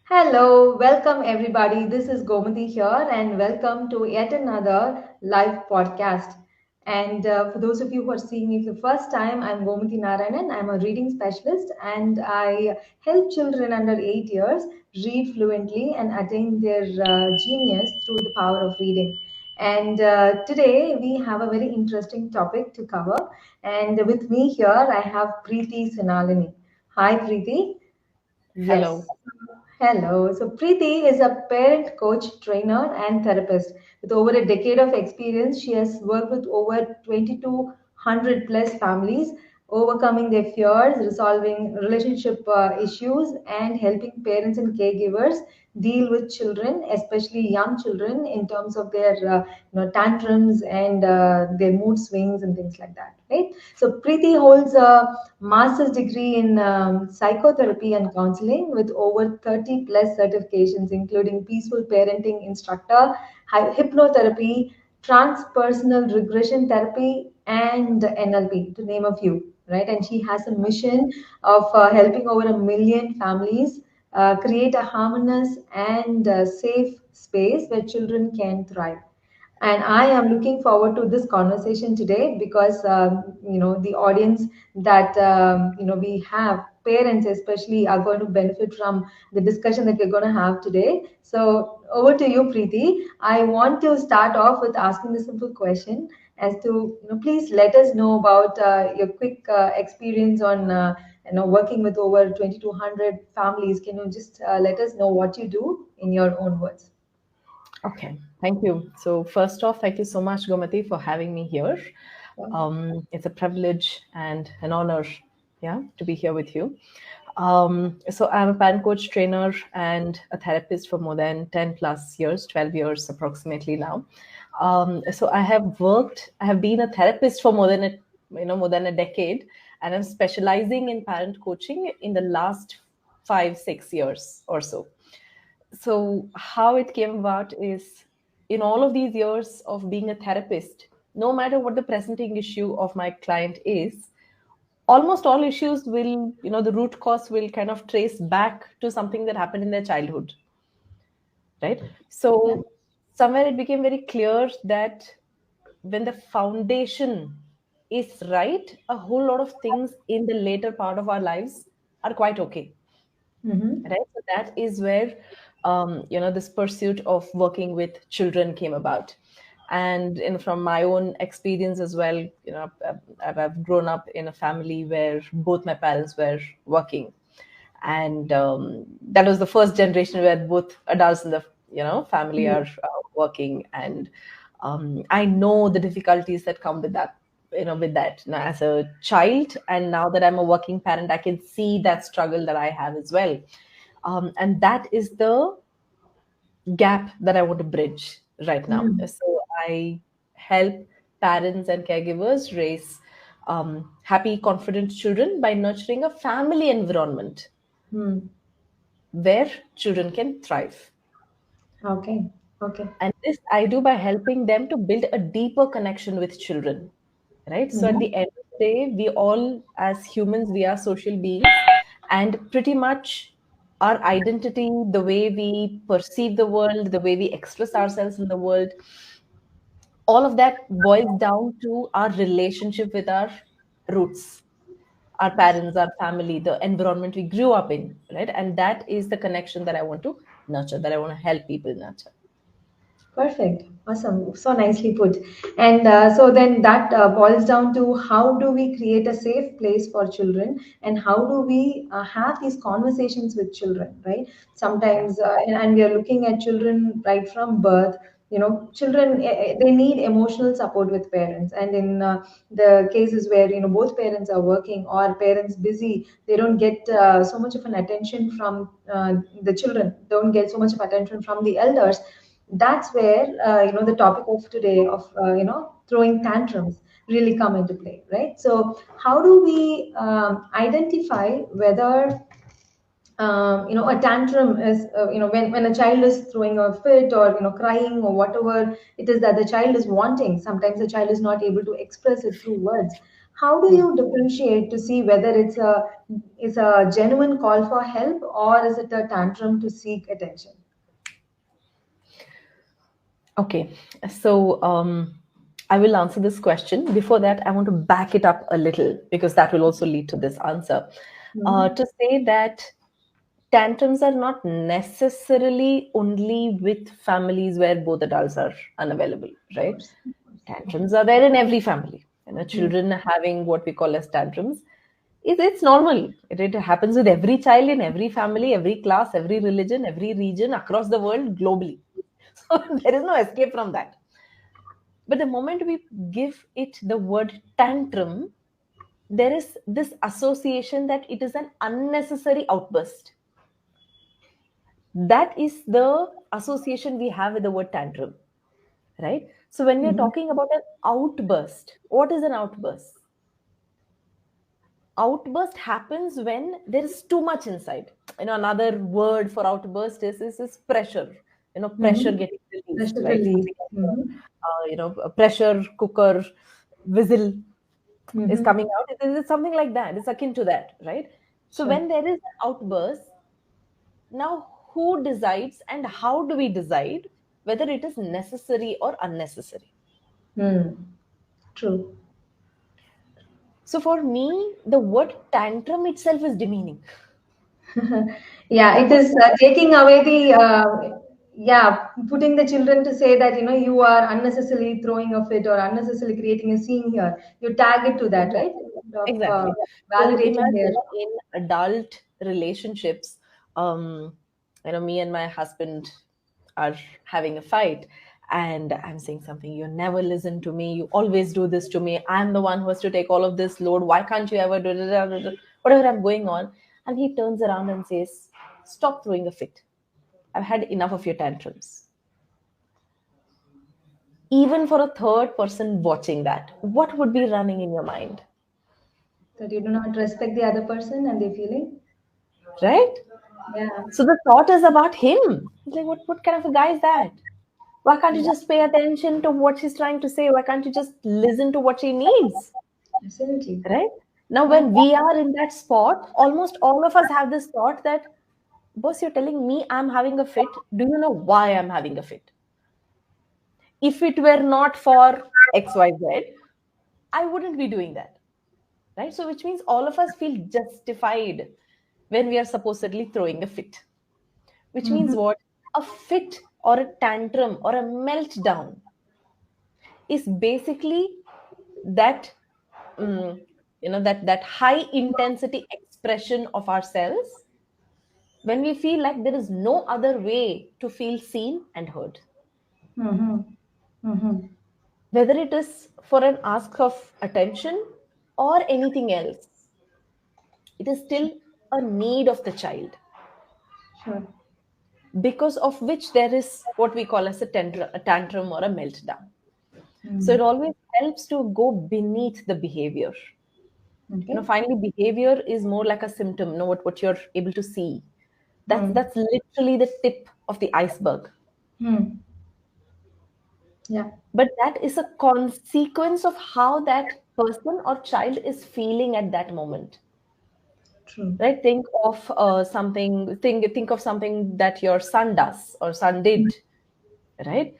Hello, welcome everybody. This is Gomati here, and welcome to yet another live podcast. And for those of you who are seeing me for the first time, I'm Gomati Narayanan. I'm a reading specialist, and I help children under 8 years read fluently and attain their genius through the power of reading. And today we have a very interesting topic to cover. And with me here, I have Preethi Sunallini. Hi, Preethi. Hello. Yes. Hello. So Preeti is a parent, coach, trainer, and therapist. With over a decade of experience, she has worked with over 2,200 plus families, overcoming their fears, resolving relationship issues, and helping parents and caregivers deal with children, especially young children, in terms of their tantrums and their mood swings and things like that. Right. So Preeti holds a master's degree in psychotherapy and counseling with over 30 plus certifications, including peaceful parenting instructor, hypnotherapy, transpersonal regression therapy, and NLP, to name a few. Right, and she has a mission of helping over a million families create a harmonious and safe space where children can thrive. And I am looking forward to this conversation today because the audience that we have, parents especially, are going to benefit from the discussion that we're going to have today. So over to you, Preeti. I want to start off with asking the simple question as to, please let us know about your quick experience on working with over 2,200 families. Can you just let us know what you do in your own words? Okay, thank you. So, first off, thank you so much, Gomati, for having me here. It's a privilege and an honor, yeah, to be here with you. So, I'm a parent coach trainer and a therapist for more than 10 plus years, 12 years approximately now. So, I have been a therapist for more than a decade, and I'm specializing in parent coaching in the last 5, 6 years or so. So how it came about is, in all of these years of being a therapist, no matter what the presenting issue of my client is, almost all issues will, the root cause will kind of trace back to something that happened in their childhood, right? Yeah. So somewhere it became very clear that when the foundation is right, a whole lot of things in the later part of our lives are quite okay, Mm-hmm. right? So that is where this pursuit of working with children came about. And from my own experience as well, I've grown up in a family where both my parents were working, and that was the first generation where both adults in the family are working. And I know the difficulties that come with that, with that now, as a child, and now that I'm a working parent, I can see that struggle that I have as well. And that is the gap that I want to bridge right now. Mm-hmm. So I help parents and caregivers raise happy, confident children by nurturing a family environment Hmm. where children can thrive. Okay. Okay. And this I do by helping them to build a deeper connection with children, right? So at Mm-hmm. the end of the day, we all, as humans, we are social beings, and pretty much our identity, the way we perceive the world, the way we express ourselves in the world, all of that boils down to our relationship with our roots, our parents, our family, the environment we grew up in, right? And that is the connection that I want to nurture, that I want to help people nurture. Perfect. Awesome. So nicely put. And so then that boils down to how do we create a safe place for children and how do we have these conversations with children, right? Yeah. Sometimes, and we are looking at children right from birth. Children, they need emotional support with parents. And in the cases where, both parents are working or parents busy, they don't get so much of an attention from the children, don't get so much of attention from the elders. That's where the topic of today of throwing tantrums really come into play, right? So how do we identify whether a tantrum is when a child is throwing a fit or crying or whatever it is that the child is wanting. Sometimes the child is not able to express it through words. How do you differentiate to see whether it's a genuine call for help, or is it a tantrum to seek attention? Okay, so I will answer this question. Before that, I want to back it up a little because that will also lead to this answer. Mm-hmm. To say that tantrums are not necessarily only with families where both adults are unavailable, Of right? course. Of course. Tantrums are there in every family. Mm. Children having what we call as tantrums, it's normal. It happens with every child in every family, every class, every religion, every region across the world, globally. So there is no escape from that. But the moment we give it the word tantrum, there is this association that it is an unnecessary outburst. That is the association we have with the word tantrum, right? So when we are Mm-hmm. talking about an outburst, what is an outburst? Outburst happens when there is too much inside. Another word for outburst is pressure. Pressure Mm-hmm. getting released, Pressure right? release. Something like Mm-hmm. a pressure cooker whistle is Mm-hmm. coming out. It's something like that. It's akin to that, right? So Sure. when there is an outburst, now who decides and how do we decide whether it is necessary or unnecessary? Mm. True. So for me, the word tantrum itself is demeaning. Yeah, The it word is taking away yeah, putting the children to say that, you are unnecessarily throwing a fit or unnecessarily creating a scene here. You tag it to that, right? Exactly. Instead of Exactly. So validating their. imagine in adult relationships, um, me and my husband are having a fight, and I'm saying something. You never listen to me. You always do this to me. I'm the one who has to take all of this load. Why can't you ever do whatever I'm going on? And he turns around and says, "Stop throwing a fit. I've had enough of your tantrums." Even for a third person watching that, what would be running in your mind, That you do not respect the other person and their feeling. right? Yeah. So the thought is about him. He's like, what kind of a guy is that? Why can't you Yeah. just pay attention to what she's trying to say? Why can't you just listen to what she needs? Absolutely. Right? Now, Yeah. when we are in that spot, almost all of us have this thought that, boss, you're telling me I'm having a fit. Do you know why I'm having a fit? If it were not for XYZ, I wouldn't be doing that. Right? So, which means all of us feel justified when we are supposedly throwing a fit. Which means Mm-hmm. what? A fit or a tantrum or a meltdown is basically that that high intensity expression of ourselves when we feel like there is no other way to feel seen and heard, Mm-hmm. Mm-hmm. whether it is for an ask of attention or anything else. It is Sure. still a need of the child, Sure. because of which there is what we call as a tantrum or a meltdown. So it Mm. always helps to go beneath the behavior. Okay. Finally, behavior is more like a symptom. What you're able to see. Mm. That's literally the tip of the iceberg. Mm. Yeah. But that is a consequence of how that person or child is feeling at that moment. True. Right? Think of something. Think of something that your son does or son did. Right?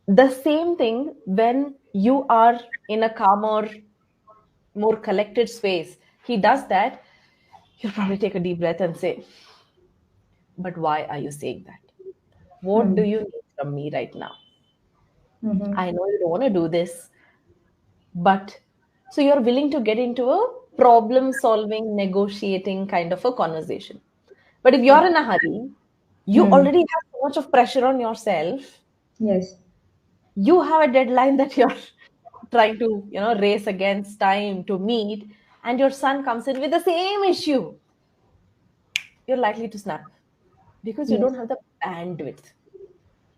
The same thing when you are in a calmer, more collected space. He does that. You'll probably take a deep breath and say, "But why are you saying that? What do Mm. you need from me right now? Mm-hmm. I know you don't want to do this, but..." So you're willing to get into a problem solving, negotiating kind of a conversation. But if you're Okay. in a hurry, you Mm. already have so much of pressure on yourself. Yes. You have a deadline that you're trying to, race against time to meet, and your son comes in with the same issue. You're likely to snap because you Yes. don't have the bandwidth,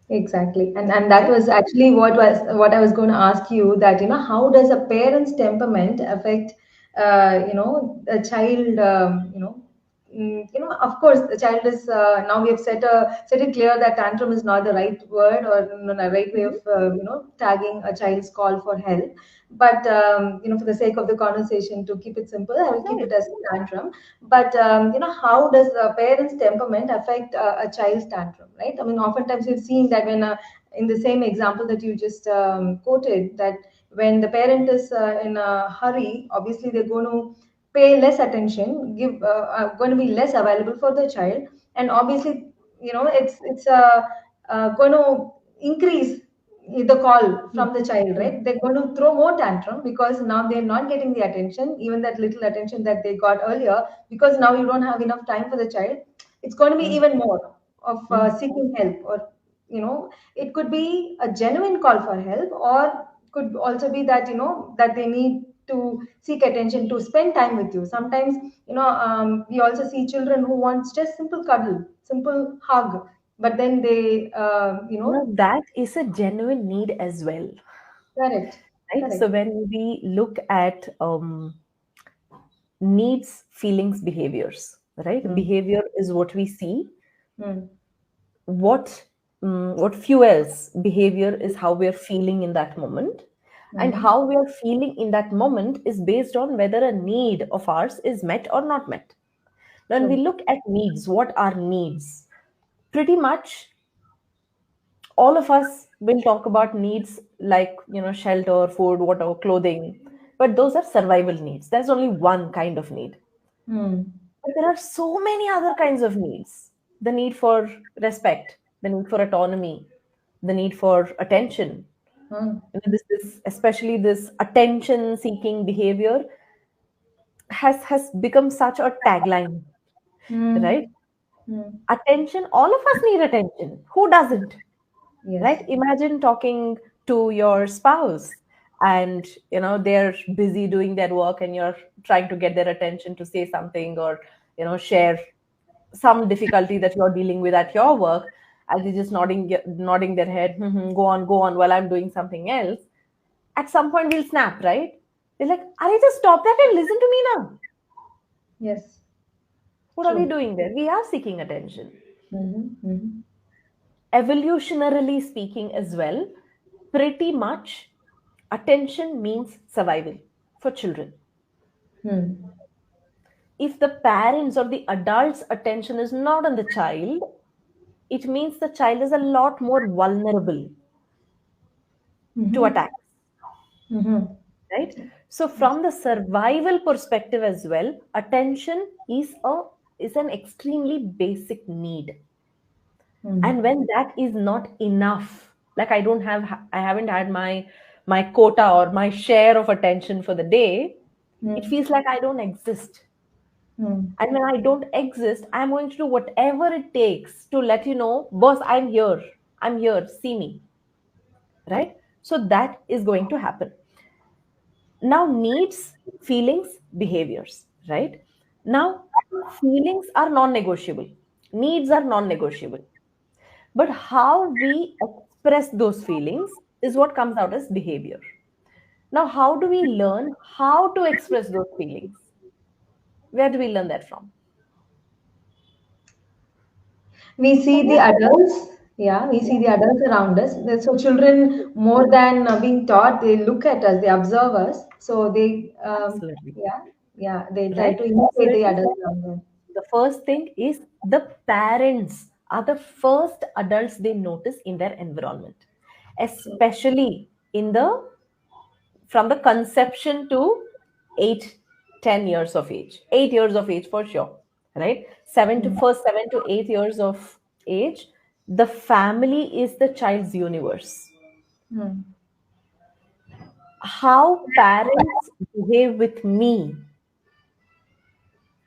Exactly. And that right? was actually what I was going to ask you, that, how does a parent's temperament affect, a child, of course, the child is now we have set it clear that tantrum is not the right word or the right way of Mhm. tagging a child's call for help. But for the sake of the conversation, to keep it simple, I will keep Right. it as a tantrum. But how does a parent's temperament affect a child's tantrum, right? I mean, oftentimes we've seen that when in the same example that you just quoted, that when the parent is in a hurry, obviously they're going to pay less attention, give are going to be less available for the child, and obviously it's going to increase the call Mm, from the child, mm, right? They're going to throw more tantrum because now they're not getting the attention, even that little attention that they got earlier, because now you don't have enough time for the child. It's going to be mm, even more of mm. seeking help, or it could be a genuine call for help, or could also be that that they need to seek attention, to spend time with you. Sometimes we also see children who want just simple cuddle, simple hug, but then they Now, that is a genuine need as well, correct, right? So correct. when we look at needs, feelings, behaviors, right? Hmm. Behavior is what we see. Hmm. What what fuels behavior is how we are feeling in that moment, and Hmm. how we are feeling in that moment is based on whether a need of ours is met or not met. When we True. look at needs, what are needs? Pretty much all of us will talk about needs like shelter, food, water, clothing, but those are survival needs. There's only one kind of need. Hmm. But there are so many other kinds of needs. The need for respect, the need for autonomy, the need for attention. Hmm. This especially this attention seeking behavior has become such a tagline, Hmm. right? Hmm. Attention, all of us need attention. Who doesn't? Yes. Right? Imagine talking to your spouse, and they're busy doing their work, and you're trying to get their attention to say something, or share some difficulty that you're dealing with at your work, and they're just nodding their head, "Mhm, go on while I'm doing something else." At some point we'll snap, right? They're like, "Are you just stop that and listen to me now? Yes. What are we True. doing there? We are seeking attention." Hmm. Hmm. Evolutionarily speaking as well, pretty much attention means survival for children. Hmm. If the parents or the adult's attention is not on the child, it means the child is a lot more vulnerable to Hmm. attacks, Hmm. right? So from the survival perspective as well, attention is an extremely basic need. And Hmm. when that is not enough, like I haven't had my quota or my share of attention for the day, it Hmm. feels like I don't exist. Hmm. And when I don't exist, I'm going to do whatever it takes to let you know, boss, I'm here, see me, right? So that is going to happen. Now, needs, feelings, behaviors, right? Now, feelings are non negotiable, needs are non negotiable. But how we express those feelings is what comes out as behavior. Now, how do we learn how to express those feelings? Where do we learn that from? We see the Somewhere. adults, yeah, we see the adults around us. So children, more than being taught, they look at us, they observe us. So they, Absolutely. yeah, they try Right? to So imitate it the is adults like around them. the first thing is the parents are the first adults they notice in their environment, True. especially in the from the conception to 8 10 years of age, 8 years of age for sure, right? Mm. First 7 to 8 years of age, the family is the child's universe. Mm. How parents behave with me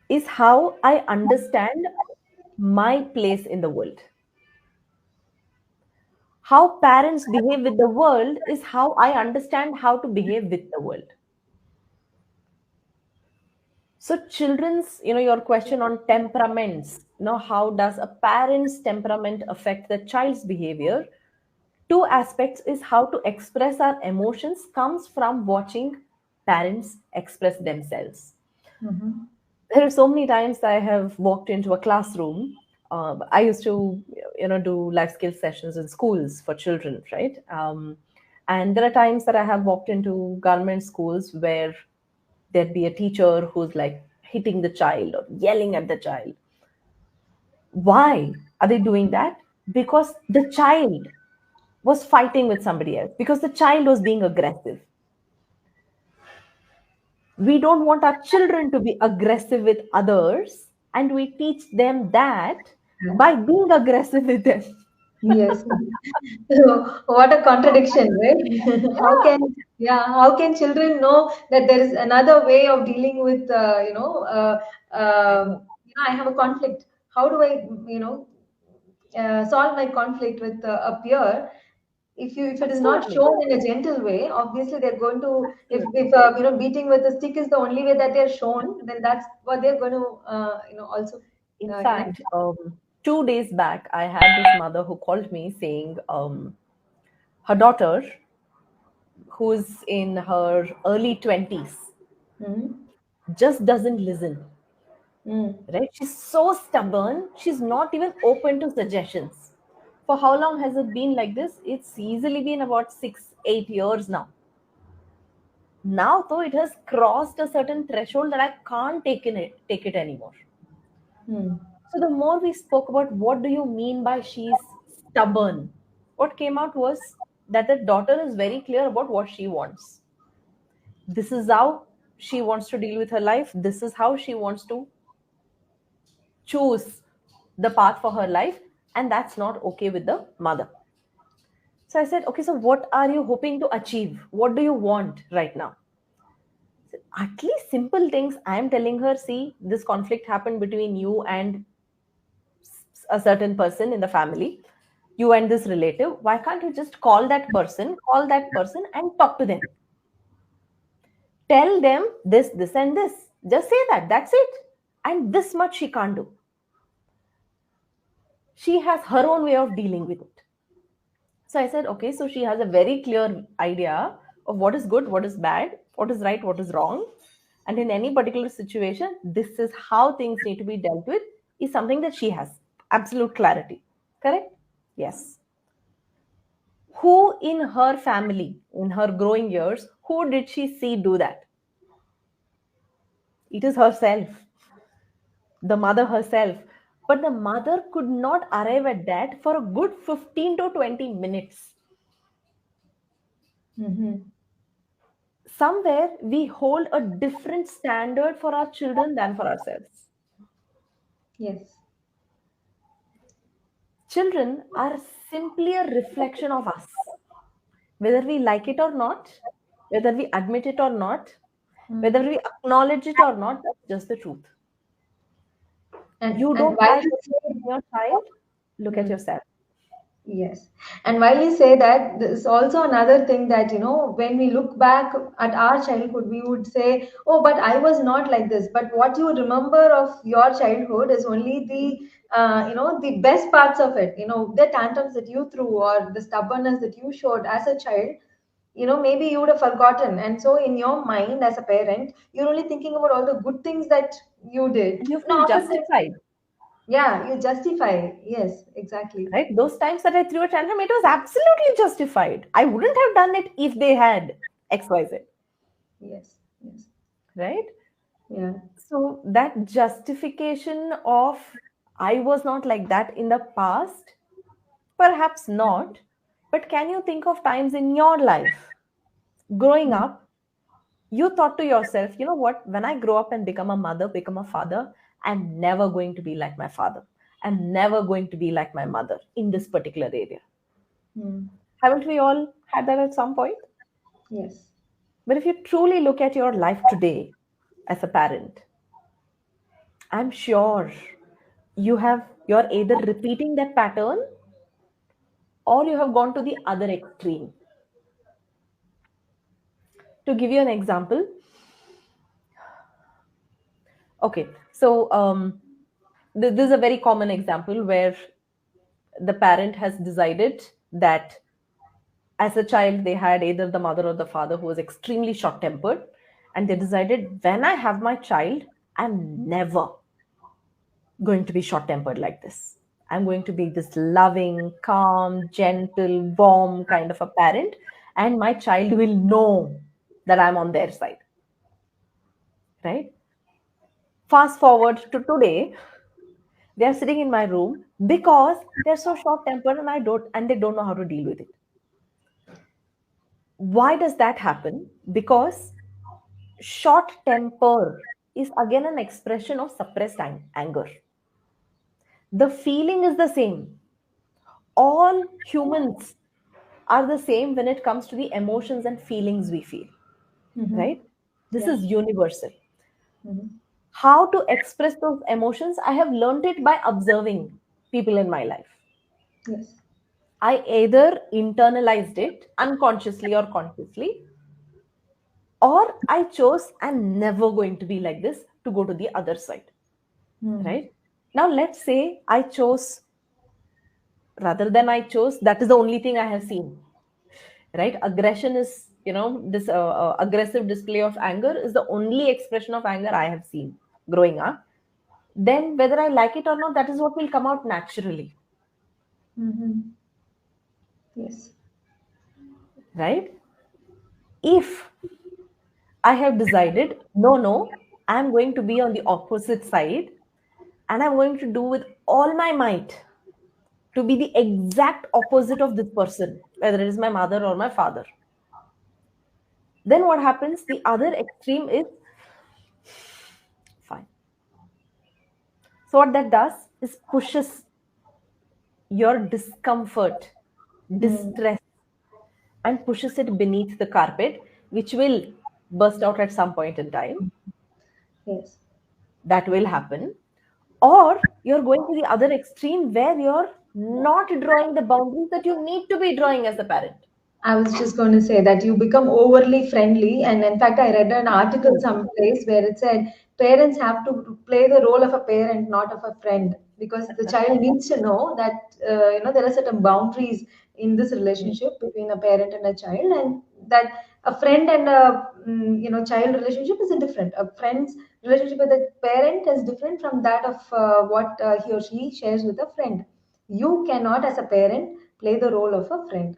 is how I understand my place in the world. How parents behave with the world is how I understand how to behave with the world. So, children's, your question on temperaments, how does a parent's temperament affect the child's behavior? Two aspects is how to express our emotions comes from watching parents express themselves. Mhm. There are so many times I have walked into a classroom. I used to, do life skill sessions in schools for children, right? And there are times that I have walked into government schools where there'd be a teacher who's like hitting the child or yelling at the child. Why are they doing that? Because the child was fighting with somebody else, because the child was being aggressive. We don't want our children to be aggressive with others, and we teach them that by being aggressive with them. Yes. So what a contradiction, right? How Yeah, can, yeah, how can children know that there is another way of dealing with I know. I have a conflict. How do I, solve my conflict with a peer? If it is not Absolutely. shown in a gentle way, obviously they're going to, Absolutely. beating with a stick is the only way that they're shown, then that's what they're going to also In uh, fact, 2 days back, I had this mother who called me saying her daughter, who's in her early 20s, mm, just doesn't listen. mm, Right? She's so stubborn, she's not even open to suggestions. For how long has it been like this? It's easily been about 6, 8 years now. Now, though, it has crossed a certain threshold that I can't take it anymore. mm, So the more we spoke about what do you mean by she's stubborn, what came out was that the daughter is very clear about what she wants. This is how she wants to deal with her life. This is how she wants to choose the path for her life, and that's not okay with the mother. So I said, okay, so what are you hoping to achieve? What do you want right now? At least simple things. I am telling her, see, this conflict happened between you and a certain person in the family, you and this relative. Why can't you just call that person and talk to them? Tell them this, and this. Just say that. That's it. And this much she can't do. She has her own way of dealing with it. So I said, okay, so she has a very clear idea of what is good, what is bad, what is right, what is wrong. And in any particular situation, this is how things need to be dealt with, is something that she has absolute clarity. Correct? Yes. Who in her family, in her growing years, who did she see do that? It is herself, the mother herself. But the mother could not arrive at that for a good 15 to 20 minutes. mm-hmm. Somewhere we hold a different standard for our children than for ourselves. Yes. Children are simply a reflection of us, whether we like it or not, whether we admit it or not, whether Mm. we acknowledge it or not. That's just the truth. You And don't while like you what you see in your child, look at say, yourself. yes. And while you say that, there's also another thing that, when we look back at our childhood, we would say, oh, but I was not like this. But what you remember of your childhood is only the best parts of it, the tantrums that you threw or the stubbornness that you showed as a child. Maybe you would have forgotten. And so in your mind as a parent, you're only thinking about all the good things that you did. And you No, feel other things, justified, yeah, you justify. Yes, exactly. right? Those times that I threw a tantrum, it was absolutely justified. I wouldn't have done it if they had XYZ, Yes, yes. right? Yeah. So that justification of I was not like that in the past, perhaps not. But can you think of times in your life growing Mm, up, you thought to yourself, you know what, when I grow up and become a mother, become a father, I'm never going to be like my father. I'm never going to be like my mother in this particular area. mm, Haven't we all had that at some point? yes. But if you truly look at your life today as a parent, I'm sure you're either repeating that pattern or you have gone to the other extreme. To give you an example, okay, so this is a very common example where the parent has decided that as a child they had either the mother or the father who was extremely short tempered, and they decided when I have my child, I'm never going to be short tempered like this. I'm going to be this loving, calm, gentle, warm kind of a parent, and my child will know that I'm on their side, right? Fast forward to today, they are sitting in my room because they're so short tempered and they don't know how to deal with it. Why does that happen? Because short temper is again an expression of suppressed anger. The feeling is the same. All humans are the same when it comes to the emotions and feelings we feel, Mm-hmm. right? This Yeah. is universal. Mm-hmm. How to express those emotions, I have learned it by observing people in my life. Yes. I either internalized it unconsciously or consciously, or I chose I'm never going to be like this to go to the other side, Mm. right? Now, let's say I chose, rather than I chose, that is the only thing I have seen, right? Aggression is, this aggressive display of anger is the only expression of anger I have seen growing up. Then, whether I like it or not, that is what will come out naturally, Mm-hmm. Yes. right? If I have decided, no, no, I'm going to be on the opposite side and I'm going to do with all my might to be the exact opposite of this person, whether it is my mother or my father. Then what happens? The other extreme is fine. So, what that does is pushes your discomfort, Mm. distress, and pushes it beneath the carpet, which will burst out at some point in time. Yes. That will happen. Or you're going to the other extreme where you're not drawing the boundaries that you need to be drawing as a parent. I was just going to say that you become overly friendly. And in fact, I read an article Hmm. someplace where it said parents have to play the role of a parent, not of a friend, because the child needs to know that, there are certain boundaries in this relationship between a parent and a child, and that a friend and a child relationship is a different. A friend's relationship with a parent is different from that of what he or she shares with a friend. You cannot, as a parent, play the role of a friend,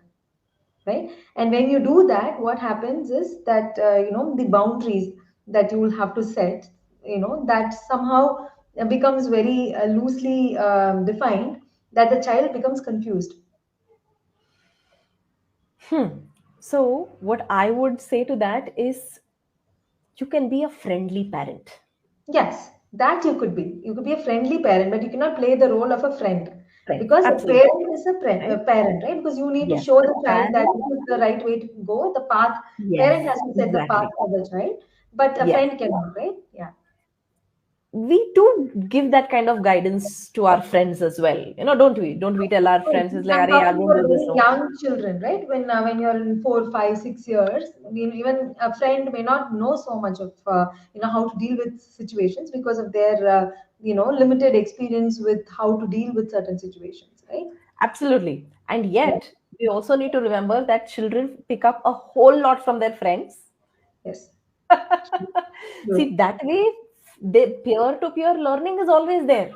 right? And when you do that, what happens is that the boundaries that you will have to set, that somehow becomes very loosely defined, that the child becomes confused. So, what I would say to that is you can be a friendly parent. Yes, that you could be a friendly parent, but you cannot play the role of a friend, Friend. because a Absolutely. parent is a Right? parent, right? Because you need to Yes. show A the child that parent. this is the right way to go, the path. Yes. Parent has to set the path Exactly. for the child, but a Yes. friend cannot, right? Yeah. We do give that kind of guidance to our friends as well. Don't we? Don't we tell our Oh, friends, it's like, I'm Arey, talking don't about do this. very No. young children, right? When you're in 4, 5, 6 years, even a friend may not know so much of how to deal with situations because of their limited experience with how to deal with certain situations, right? Absolutely. And Yeah. yet, we also need to remember that children pick up a whole lot from their friends. Yes. See, True. that way, the peer-to-peer learning is always there.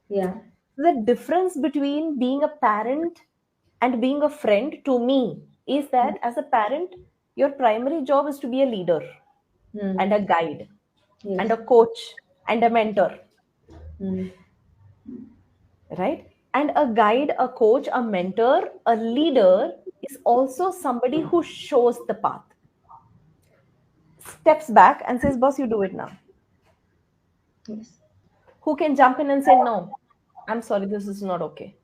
Yeah. The difference between being a parent and being a friend to me is that as a parent, your primary job is to be a leader and a Mm. guide and Yes. a coach and a mentor, Mm. right? And a guide, a coach, a mentor, a leader is also somebody who shows the path, steps back and says, Boss, you do it now. Yes. Who can jump in and say, No, I'm sorry, this is not okay.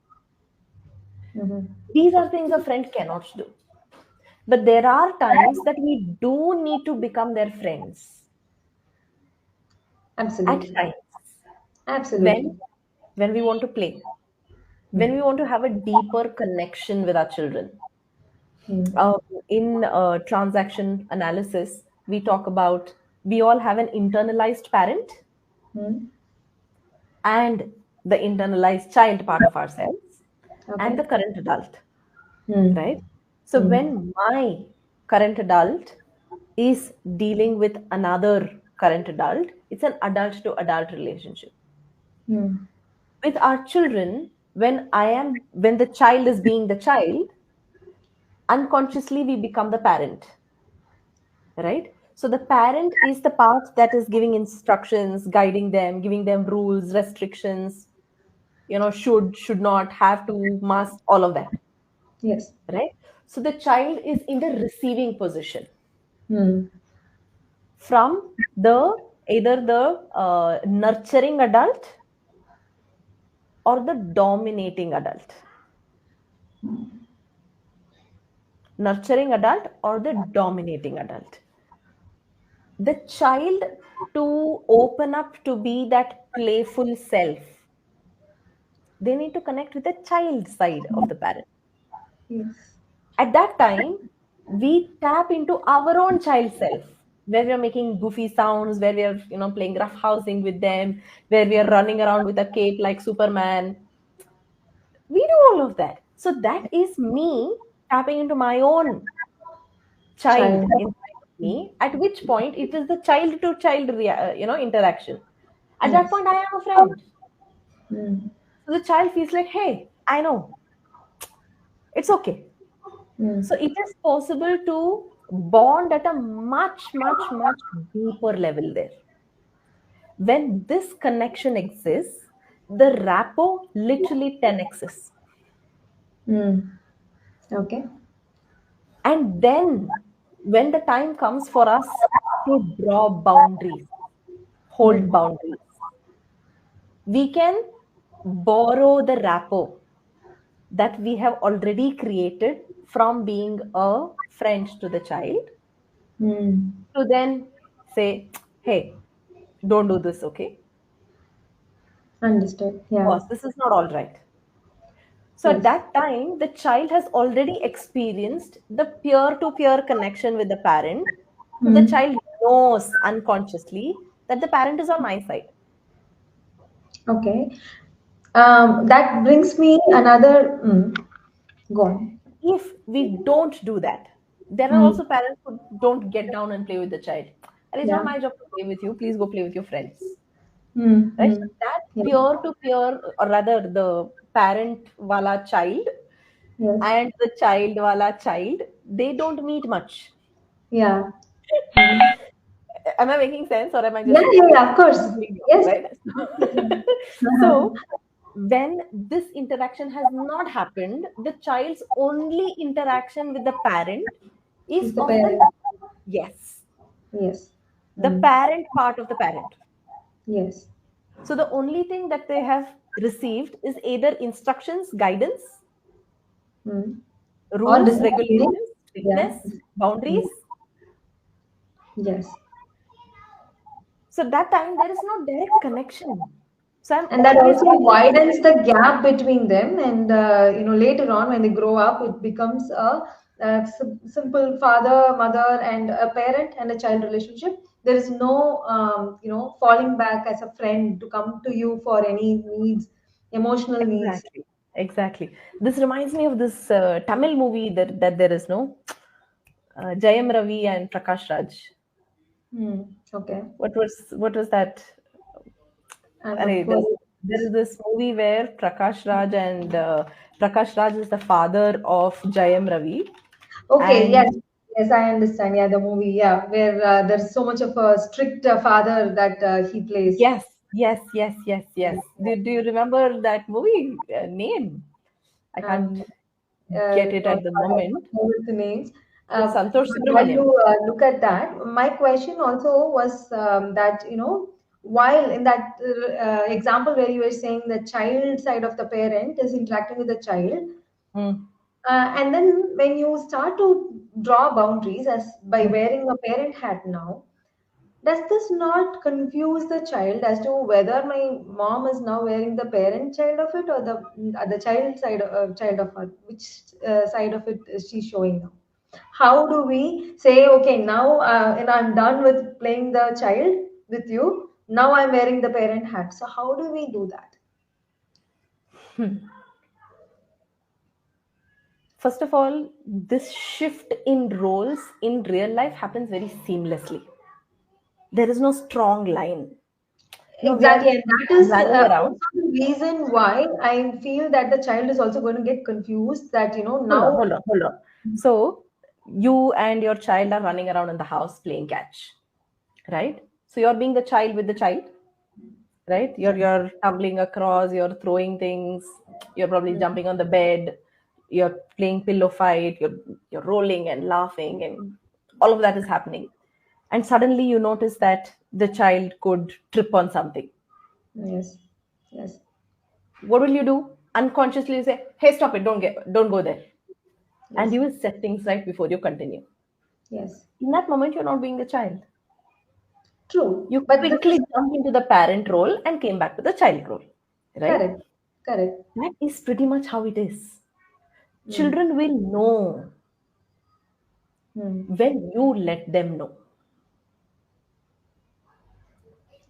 Mm-hmm. These are things a friend cannot do. But there are times that we do need to become their friends. At Absolutely. times, when Absolutely. when we want to play, when we Mm. want to have a deeper connection with our children. Mm. Uh, in transaction analysis, we talk about we all have an internalized parent Mm. and the internalized child part of ourselves and Okay. the current adult, Mm. right? So Mm. when my current adult is dealing with another current adult, It's an adult to adult relationship. Hmm. With our children, when the child is being the child, unconsciously we become the parent, right? So the parent is the part that is giving instructions, guiding them, giving them rules, restrictions, should not, have to, must, all of that, Yes. right? So the child is in the receiving position Hmm. from the either the nurturing adult or the dominating adult. Nurturing adult or the dominating adult. The child, to open up to be that playful self, they need to connect with the child side of the parent. Yes. At that time, we tap into our own child self, where we are making goofy sounds, where we are playing rough housing with them, where we are running around with a cape like Superman. We do all of that. So that is me tapping into my own child Child. inside of me, at which point it is the child to child interaction. At that Yes. point, I am a friend. Hmm. So the child feels like, hey, I know, it's okay. Hmm. So it is possible to bond at a much, much, much deeper level there. When this connection exists, the rapport literally 10x's. Hmm. Okay. And then when the time comes for us to draw boundaries, hold Hmm. boundaries, we can borrow the rapport that we have already created from being a friend to the child Hmm. to then say, hey, don't do this, okay? Understood. Yeah. Boss, this is not all right. So at Yes. that time, the child has already experienced the peer to peer connection with the parent. So the Hmm. child knows unconsciously that the parent is on my side. Okay. That brings me another. Go on. If we don't do that, there are Hmm. also parents who don't get down and play with the child. And it's not Yeah. my job to play with you. Please go play with your friends. Hmm. Right? So Hmm. that Yeah. peer to peer, or rather the parent wala child Yes. and the child wala child, they don't meet much. Yeah. Hmm. Am I making sense, or am I Yeah. just Yeah. Yeah. Of course. googling you, Yes. right? So when this interaction has not happened, the child's only interaction with the parent is He's the of the parent. yes, Yes. the Hmm. parent part of the parent. Yes. So the only thing that they have received is either instructions, guidance, Hmm. Or rules, disappearing. regulations, Yeah. strictness, Hmm. boundaries. Yes. So that time there is no direct connection. So I'm And that always also getting widens the gap between them, and later on when they grow up, it becomes a simple father, mother, and a parent and a child relationship. There is no falling back as a friend to come to you for any needs, emotional needs. exactly, exactly. This reminds me of this Tamil movie that there is no Jayam Ravi and Prakash Raj. Okay. What was that? Of Array, course. there is this movie where Prakash Raj and Prakash Raj is the father of Jayam Ravi, Okay. and Yes. Yes, I understand. Yeah, the movie. Yeah, where there's so much of a strict father that he plays. yes, yes, yes, yes, yes. Do you remember that movie name? I can't Um, get it Not at the I don't moment. know the names. With Santosh But while Subramaniam. you look at that, my question also was that while in that example where you were saying the child side of the parent is interacting with the child, Mm, and then when you start to draw boundaries as by mm. wearing a parent hat now, does this not confuse the child as to whether my mom is now wearing the parent child of it or the child side child of her? Which side of it is she showing now? How do we say, okay, now and I'm done with playing the child with you. Now I'm wearing the parent hat. So how do we do that? First of all, this shift in roles in real life happens very seamlessly. There is no strong line. We are Exactly, and that is running around. also the reason why I feel that the child is also going to get confused that, Hold on, now. hold on, hold on. So you and your child are running around in the house playing catch, right? So you're being the child with the child, right? You're tumbling across, you're throwing things, you're probably Mm. jumping on the bed, you're playing pillow fight, you're rolling and laughing, and all of that is happening. And suddenly you notice that the child could trip on something. Yes, yes, What will you do? Unconsciously you say, "Hey, stop it! Don't go there," and yes, you will set things right before you continue. yes. In that moment, you're not being the child. True, You but this quickly is jumped into the parent role and came back to the child role, right? correct, correct. That is pretty much how it is. Mm. Children will know Mm. when you let them know.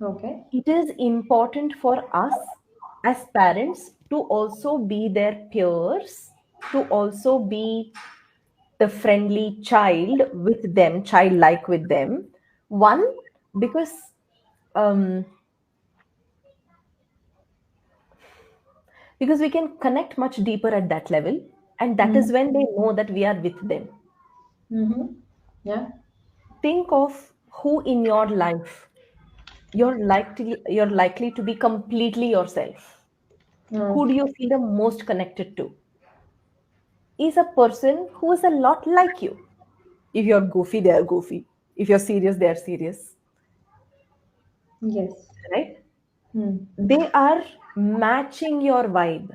Okay. It is important for us as parents to also be their peers, to also be the friendly child with them, childlike with them. One, because um, we can connect much deeper at that level, and that Mm-hmm. is when they know that we are with them. Mm-hmm. Yeah. Think of who in your life you're likely to be completely yourself. Who Mm. do you feel the most connected to? Is a person who is a lot like you. If you're goofy, they are goofy. If you're serious, they are serious, Yes. right? Mm. They are matching your vibe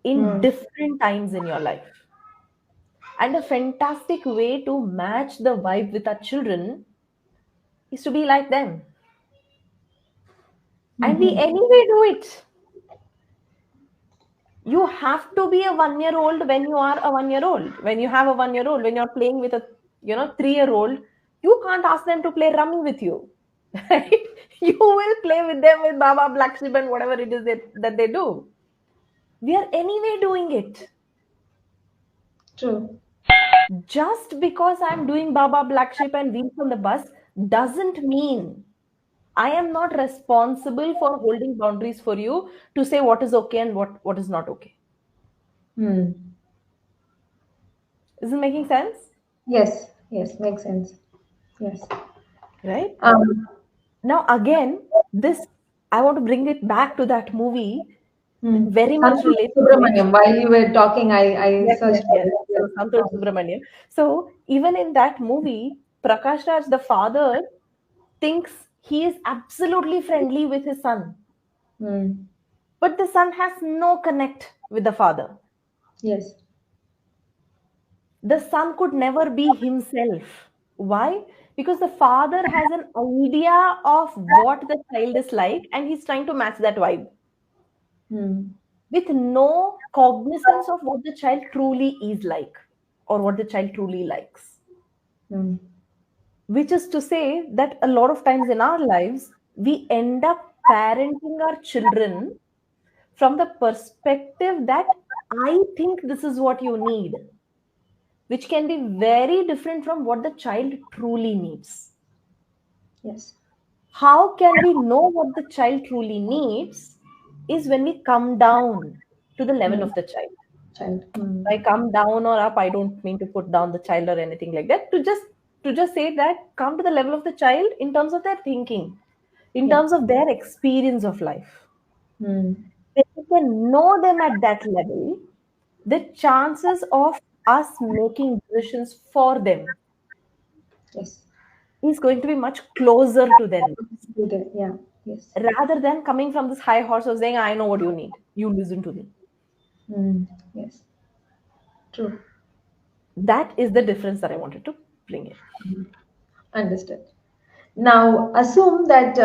in Mm. different times in your life. And a fantastic way to match the vibe with our children is to be like them. And we Mm-hmm. anyway do it. You have to be a 1 year old when you are a 1 year old. When you have a 1 year old, when you're playing with a 3 year old, you can't ask them to play rummy with you. Right? You will play with them with Baba Black Sheep and whatever it is that they do. We are anyway doing it. True. Just because I'm doing Baba Black Sheep and Wheels on the Bus doesn't mean I am not responsible for holding boundaries for you to say what is okay and what is not okay. Mm. Is it making sense? Yes. Yes. Makes sense. Yes. Right? Um. Now, again, this, I want to bring it back to that movie that Mm. very much Santosh relates to it. Subramaniam. While you were talking, I Yes, searched yes, for yes. it. Yes. So, Santosh Subramanian. So, even in that movie, Prakash Raj, the father, thinks he is absolutely friendly with his son, Mm. but the son has no connect with the father. Yes. The son could never be himself. Why? Because the father has an idea of what the child is like and he's trying to match that vibe Mm. with no cognizance of what the child truly is like or what the child truly likes. Mm. Which is to say that a lot of times in our lives, we end up parenting our children from the perspective that I think this is what you need, which can be very different from what the child truly needs. Yes. How can we know what the child truly needs is when we come down to the level Mm. of the child. Child. By Mm. come down or up, I don't mean to put down the child or anything like that. To just say that come to the level of the child in terms of their thinking, in Yeah. terms of their experience of life. Mm. If we can know them at that level, the chances of us making decisions for them Yes. is going to be much closer to their needs You did. Yeah. Yes. rather than coming from this high horse of saying, I know what you need. You listen to me. Mm. Yes. True. That is the difference that I wanted to bring in. Understood. Now, assume that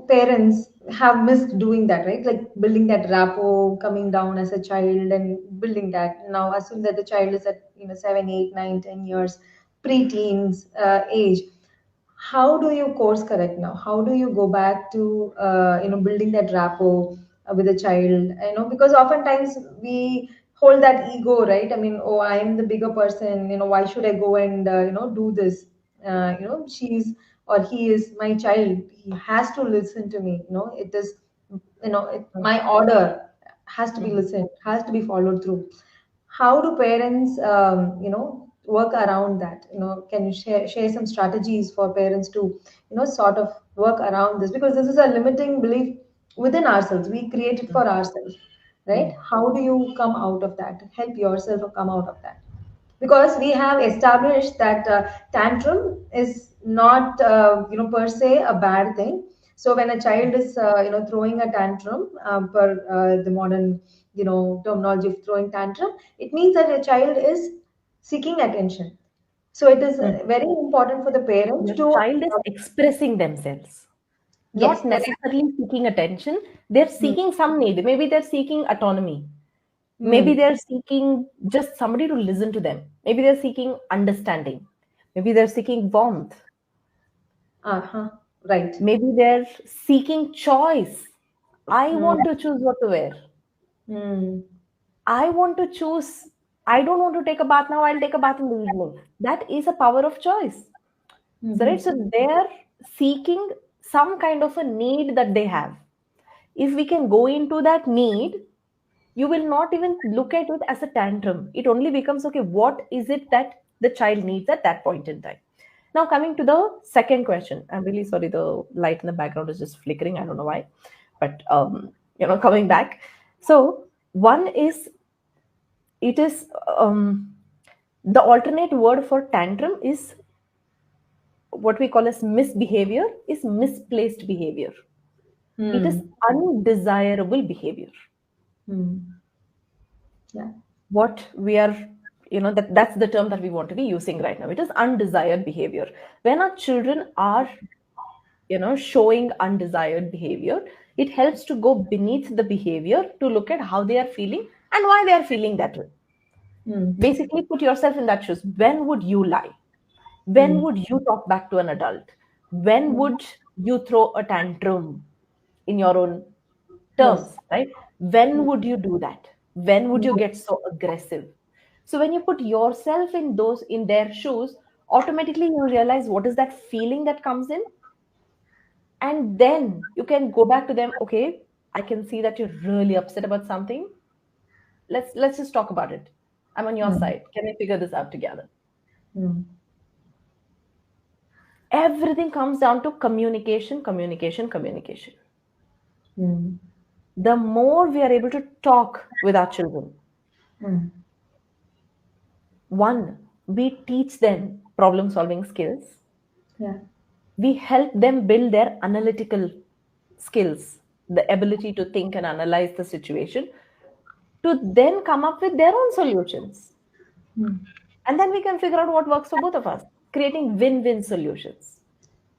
parents have missed doing that, right? Like building that rapport, coming down as a child, and building that. Now, assume that the child is at 7, 8, 9, 10 years, pre-teens age. How do you course correct now? How do you go back to building that rapport with a child? Because oftentimes we hold that ego, right? I mean, I am the bigger person. Why should I go and do this? She's or he is my child, he has to listen to me. It is, my order has to be Mhm. listened, has to be followed through. How do parents, work around that? Can you share some strategies for parents to, sort of work around this? Because this is a limiting belief within ourselves. We create it for ourselves, right? Mhm. How do you come out of that? Help yourself or come out of that? Because we have established that tantrum is not, per se a bad thing. So when a child is, throwing a tantrum, per the modern, terminology of throwing tantrum, it means that a child is seeking attention. So it is Mhm. very important for the parent The to, child is expressing themselves, yes, not correct. necessarily seeking attention. They're Hmm. seeking some need. Maybe they're seeking autonomy. Maybe Hmm. they're seeking just somebody to listen to them. Maybe they're seeking understanding. Maybe they're seeking warmth. Uh-huh. Right. Maybe they're seeking choice. I Hmm. want to choose what to wear. Hmm. I want to choose. I don't want to take a bath now. I'll take a bath in the evening. That is a power of choice. So, right? Hmm. So they're seeking some kind of a need that they have. If we can go into that need, you will not even look at it as a tantrum. It only becomes okay, what is it that the child needs at that point in time? Now, coming to the second question, I'm really sorry, the light in the background is just flickering. I don't know why, but coming back. So, one is it is the alternate word for tantrum is what we call as misbehavior, is misplaced behavior. It is Hmm. undesirable behavior. Hmm. Yeah. What we are, that's the term that we want to be using right now. It is undesired behavior. When our children are showing undesired behavior, it helps to go beneath the behavior to look at how they are feeling and why they are feeling that way. Hmm. Basically, put yourself in that shoes. When would you lie? When Hmm. would you talk back to an adult? When Hmm. would you throw a tantrum in your own Yes. terms, right? When Hmm. would you do that? When would you get so aggressive? So when you put yourself in their shoes, automatically you realize what is that feeling that comes in, and then you can go back to them. Okay, I can see that you're really upset about something. Let's just talk about it. I'm on your Hmm. side. Can we figure this out together? Hmm. Everything comes down to communication, communication, communication. Hmm. The more we are able to talk with our children, Hmm. one, we teach them problem solving skills, Yeah. we help them build their analytical skills, the ability to think and analyze the situation, to then come up with their own solutions. Hmm. And then we can figure out what works for both of us, creating win win solutions.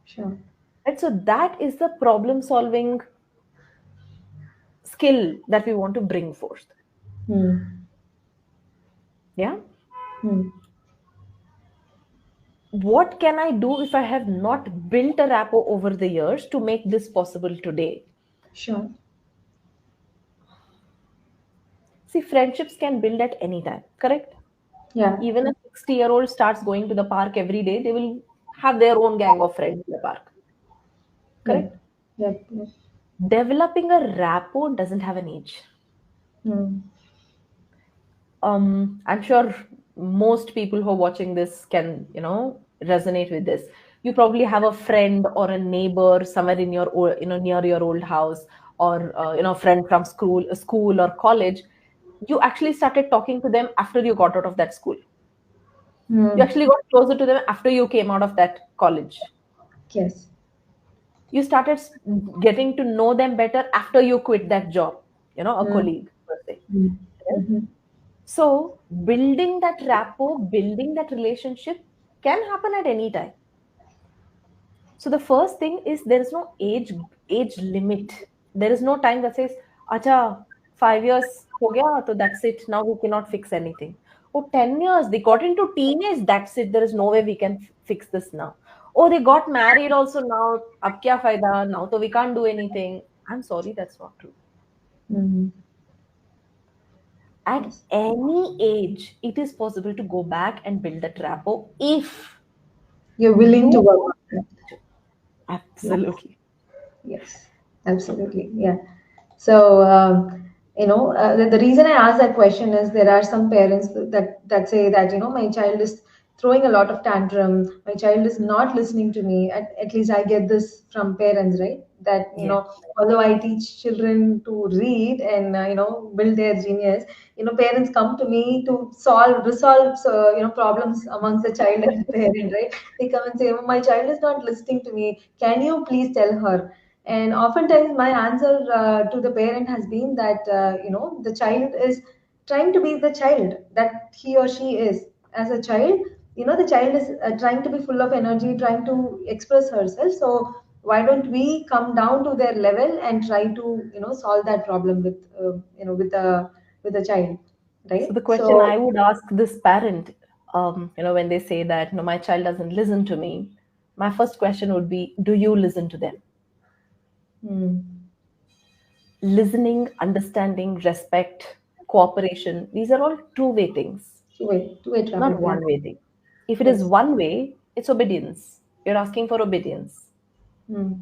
Sure. Right? So, that is the problem solving skill that we want to bring forth. Hmm. Yeah. Hmm. What can I do if I have not built a rapport over the years to make this possible today? Sure. See, friendships can build at any time, correct? Yeah. Even a 60-year-old starts going to the park every day, they will have their own gang of friends in the park, correct? Yep. Yep. Yep. Developing a rapport doesn't have an age. Hmm. I'm sure most people who are watching this can, resonate with this. You probably have a friend or a neighbor somewhere in your, near your old house, or friend from school or college. You actually started talking to them after you got out of that school. You Hmm. actually got closer to them after you came out of that college. Yes. You started getting to know them better after you quit that job, a Hmm. colleague per se. Hmm. Right? Mm-hmm. So building that rapport, building that relationship can happen at any time. So the first thing is there is no age limit. There is no time that says, "Acha, 5 years ho gaya, so that's it. Now we cannot fix anything." Oh, 10 years they got into teenage. That's it. There is no way we can fix this now. Oh, they got married also now. Ab kya fayda? Now so we can't do anything. I'm sorry, that's not true. Hmm. At Yes. any age, it is possible to go back and build that rapport if You're willing you to work want on it. to. Absolutely. Yes, absolutely. Yeah. So, the reason I ask that question is there are some parents that say that, my child is throwing a lot of tantrum, my child is not listening to me. At least I get this from parents, right? That, Yes. although I teach children to read and, build their genius, parents come to me to resolve, problems amongst the child and the parent, right? They come and say, oh, my child is not listening to me. Can you please tell her? And oftentimes my answer to the parent has been that the child is trying to be the child that he or she is as a child. The child is trying to be full of energy, trying to express herself. So why don't we come down to their level and try to solve that problem with the child, So right? the So question I would ask this parent, when they say that, my child doesn't listen to me, my first question would be, do you listen to them? hmm, Listening, understanding, respect, cooperation, these are all two-way things, two-way not traffic, yeah. one-way thing. If it is Yes. one way, it's obedience. You're asking for obedience. Hmm.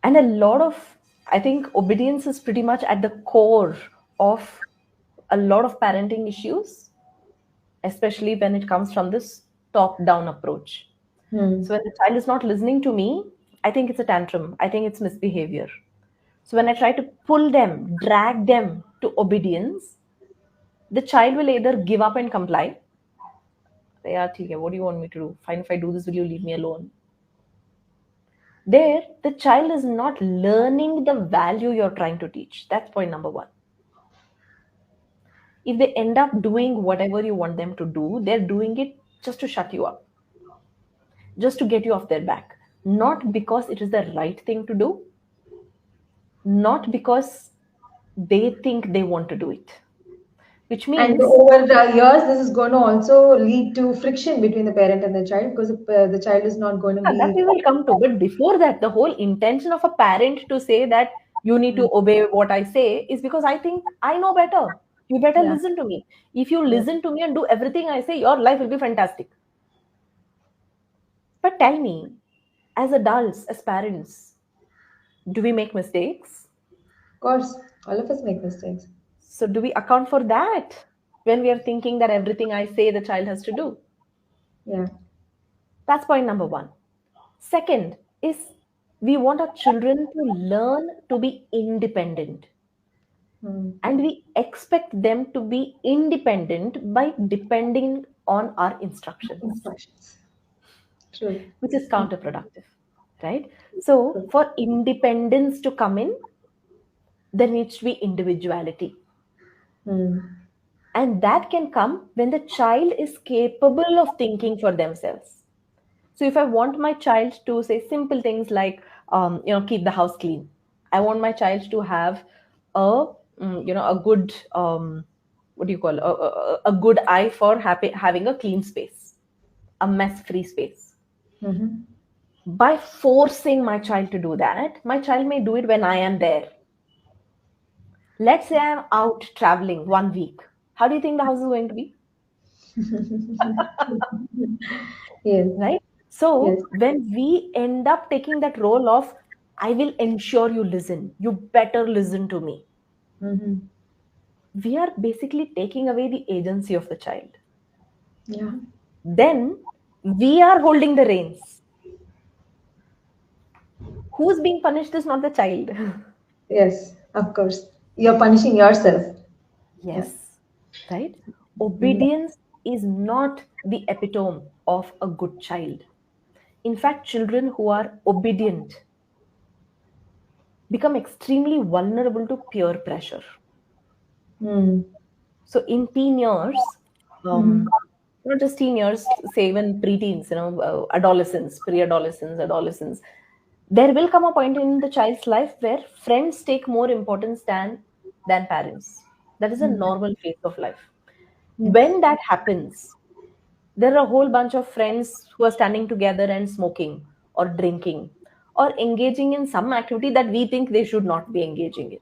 And a lot of, I think obedience is pretty much at the core of a lot of parenting issues, especially when it comes from this top down approach. So Hmm. when the child is not listening to me, I think it's a tantrum. I think it's misbehavior. So when I try to pull them, drag them to obedience, the child will either give up and comply. Say, yeah, ठीक है, what do you want me to do? Fine, if I do this, will you leave me alone? There, the child is not learning the value you're trying to teach. That's point number one. If they end up doing whatever you want them to do, they're doing it just to shut you up, just to get you off their back. Not because it is the right thing to do, not because they think they want to do it. Which And means, over the years, this is going to also lead to friction between the parent and the child because the child is not going to yeah, that be. we will come to. But before that, the whole intention of a parent to say that you need Mm, to obey what I say is because I think I know better. You better yeah, listen to me. If you yeah. listen to me and do everything I say, your life will be fantastic. But tell me, as adults, as parents, do we make mistakes? Of course, all of us make mistakes. So, do we account for that when we are thinking that everything I say the child has to do? Yeah. That's point number one. Second is we want our children to learn to be independent. Mm. And we expect them to be independent by depending on our instructions, Instructions. True. which is counterproductive, right? So, True. for independence to come in, there needs to be individuality. Mm. And that can come when the child is capable of thinking for themselves. So if I want my child to say simple things like, keep the house clean, I want my child to have a, a good, what do you call, a good eye for having a clean space, a mess-free space. Mm-hmm. By forcing my child to do that, my child may do it when I am there. Let's say I am out traveling 1 week. How do you think the house is going to be? Yes. Right? Yes. So when we end up taking that role of, I will ensure you listen, you better listen to me, Mm-hmm. we are basically taking away the agency of the child. Yeah. Then we are holding the reins. Who's being punished is not the child. Yes. Of course. You're punishing yourself. Yeah. Yes, right? Mm. Obedience is not the epitome of a good child. In fact, children who are obedient become extremely vulnerable to peer pressure. Mm. So in teen years, Mm-hmm. not just teen years, say even preteens, adolescence, pre-adolescence, adolescence, there will come a point in the child's life where friends take more importance than parents. That is a Mm. normal phase of life. Yes. When that happens, there are a whole bunch of friends who are standing together and smoking or drinking or engaging in some activity that we think they should not be engaging in.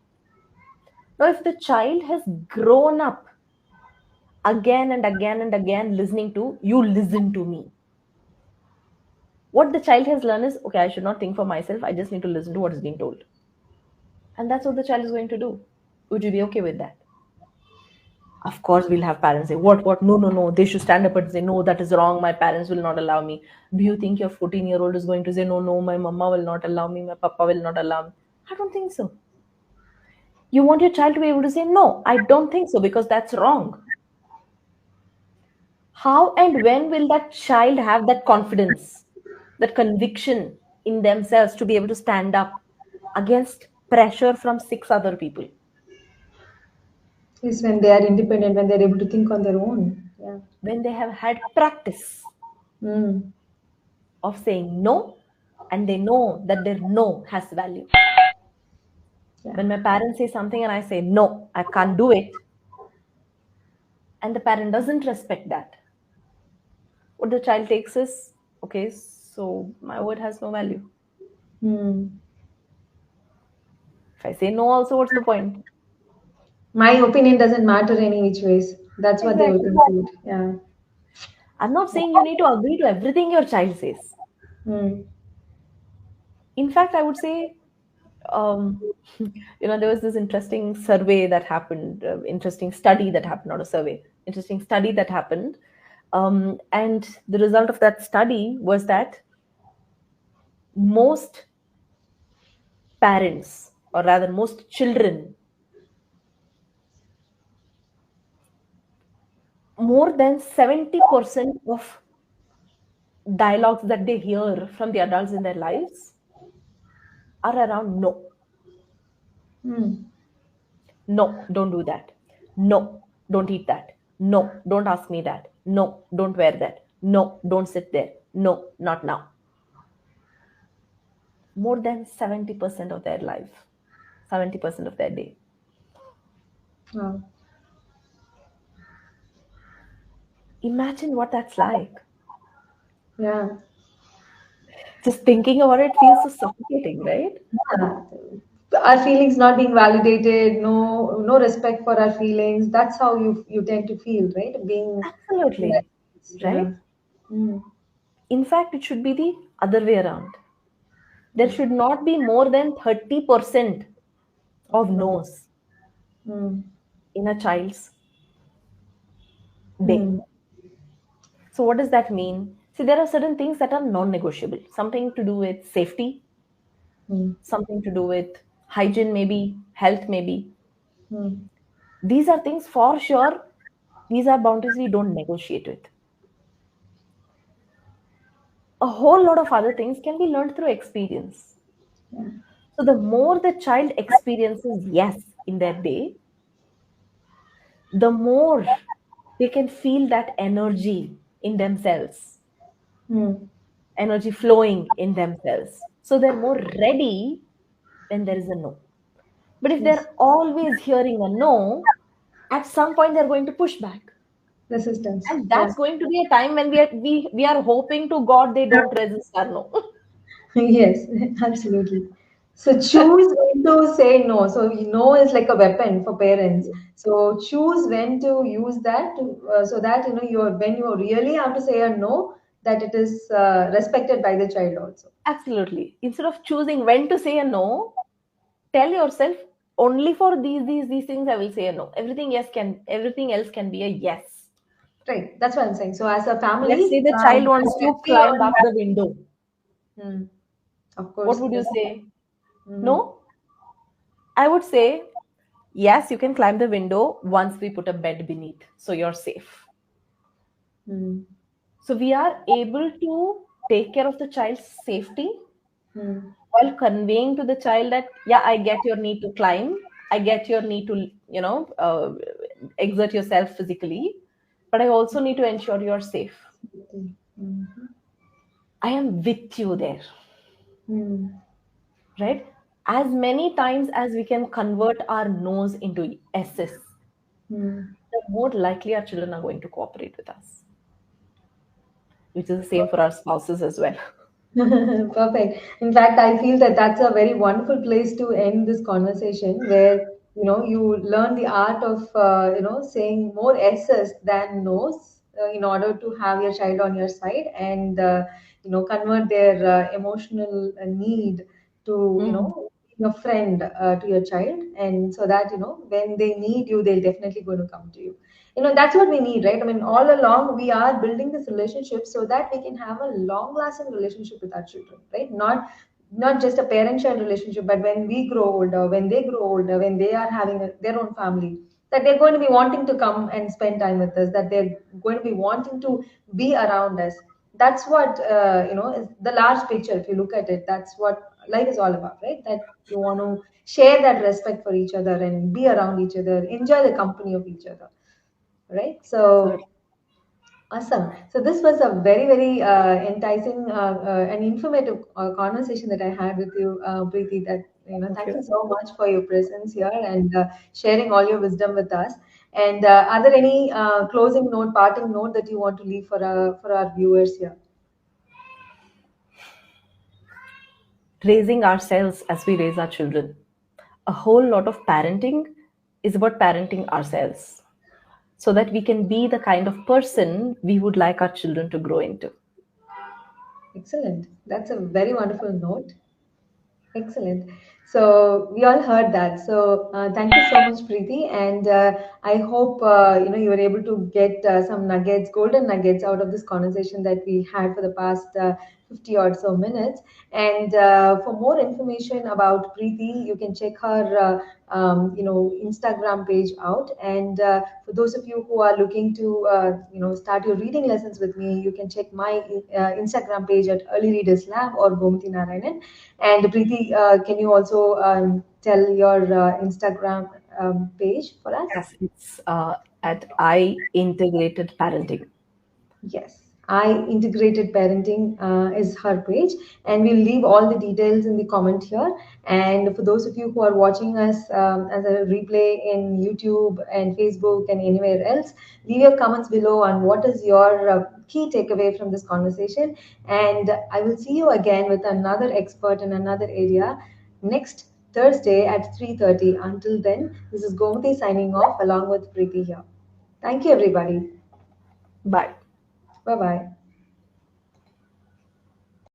Now, if the child has grown up again and again and again listening to, you listen to me, What the child has learned is, okay, I should not think for myself. I just need to listen to what is being told. And that's what the child is going to do. Would you be okay with that? Of course, we'll have parents say, what? No, no, no. They should stand up and say, no, that is wrong. My parents will not allow me. Do you think your 14-year-old is going to say, no, no, my mama will not allow me, my papa will not allow me? I don't think so. You want your child to be able to say, no, I don't think so, because that's wrong. How and when will that child have that confidence, that conviction in themselves to be able to stand up against pressure from six other people? Is when they are independent, when they're able to think on their own. Yeah. When they have had practice Mm. of saying no, and they know that their no has value. Yeah. When my parents say something and I say, no, I can't do it, and the parent doesn't respect that, what the child takes is, okay, so my word has no value. Mm. If I say no, also, what's the point? My opinion doesn't matter any which ways. That's what they will Exactly. conclude. Yeah. I'm not saying you need to agree to everything your child says. Mm. In fact, I would say, there was this interesting survey that happened, interesting study that happened, not a survey, interesting study that happened. And the result of that study was that most parents, or rather most children, more than 70% of dialogues that they hear from the adults in their lives are around no. Mm. No, don't do that. No, don't eat that. No, don't ask me that. No, don't wear that. No, don't sit there. No, not now. More than 70% of their life, 70% of their day. Wow. Imagine what that's like. Yeah. Just thinking about it feels so suffocating, right? Yeah. Our feelings not being validated, no respect for our feelings. That's how you tend to feel, right? Being in that Absolutely. yeah. Right? Mm. In fact, it should be the other way around. There should not be more than 30% of No. no's Mm. in a child's day. Mm. So, what does that mean? See, there are certain things that are non negotiable, something to do with safety, Mm. something to do with hygiene, maybe, health, maybe. Mm. These are things for sure, these are boundaries we don't negotiate with. A whole lot of other things can be learned through experience. Yeah. So, the more the child experiences yes in their day, the more they can feel that energy in themselves, Mm. energy flowing in themselves. So, they're more ready when there is a no. But if Yes. they're always hearing a no, at some point they're going to push back. Resistance. And Yeah. that's going to be a time when we are hoping to God they don't resist our no. Yes, absolutely. So choose when to say no. So no is like a weapon for parents. So choose when to use that so that you're when you really have to say a no, that it is respected by the child also. Absolutely. Instead of choosing when to say a no, tell yourself only for these things I will say a no. Everything else can be a yes. Right. That's what I'm saying. So as a Let's family, say the child I wants to agree climb on up that. the window. Hmm. Of What course. would you Yes. say? Hmm. No? I would say, yes, you can climb the window once we put a bed beneath, so you're safe. Hmm. So we are able to take care of the child's safety Hmm. while conveying to the child that, yeah, I get your need to climb, I get your need to, exert yourself physically, but I also need to ensure you're safe. Hmm. I am with you there, Hmm. right? As many times as we can convert our no's into s's, Hmm. the more likely our children are going to cooperate with us, which is the same for our spouses as well. Perfect. In fact, I feel that that's a very wonderful place to end this conversation where you learn the art of saying more yeses than nos in order to have your child on your side and convert their emotional need to Mhm. being a friend to your child, and so that when they need you, they're definitely going to come to you. That's what we need, right? I mean, all along we are building this relationship so that we can have a long lasting relationship with our children, right? Not just a parent child relationship, but when we grow older, when they grow older, when they are having their own family, that they're going to be wanting to come and spend time with us, that they're going to be wanting to be around us. That's what is the large picture. If you look at it, that's what life is all about, right? That you want to share that respect for each other and be around each other, enjoy the company of each other, right? So Absolutely. awesome. So this was a very, very enticing and informative conversation that I had with you, Preeti. Thank Thank you you. so much for your presence here and sharing all your wisdom with us. And are there any closing note, parting note that you want to leave for our viewers here? Raising ourselves as we raise our children. A whole lot of parenting is about parenting ourselves so that we can be the kind of person we would like our children to grow into. Excellent. That's a very wonderful note. Excellent. So we all heard that. So thank you so much, Preeti, and I hope you were able to get some nuggets, golden nuggets, out of this conversation that we had for the past 50 or so minutes. And for more information about Preeti, you can check her Instagram page out. And for those of you who are looking to start your reading lessons with me, you can check my Instagram page at Early Readers Lab or Gomati Narayanan. And Preeti, can you also tell your Instagram page for us? Yes, it's at I Integrated Parenting. Yes, I Integrated Parenting is her page, and we'll leave all the details in the comment here. And for those of you who are watching us as a replay in YouTube and Facebook and anywhere else, leave your comments below on what is your key takeaway from this conversation. And I will see you again with another expert in another area next Thursday at 3:30. Until then, this is Gomati signing off along with Preeti here. Thank you, everybody. Bye. Bye bye.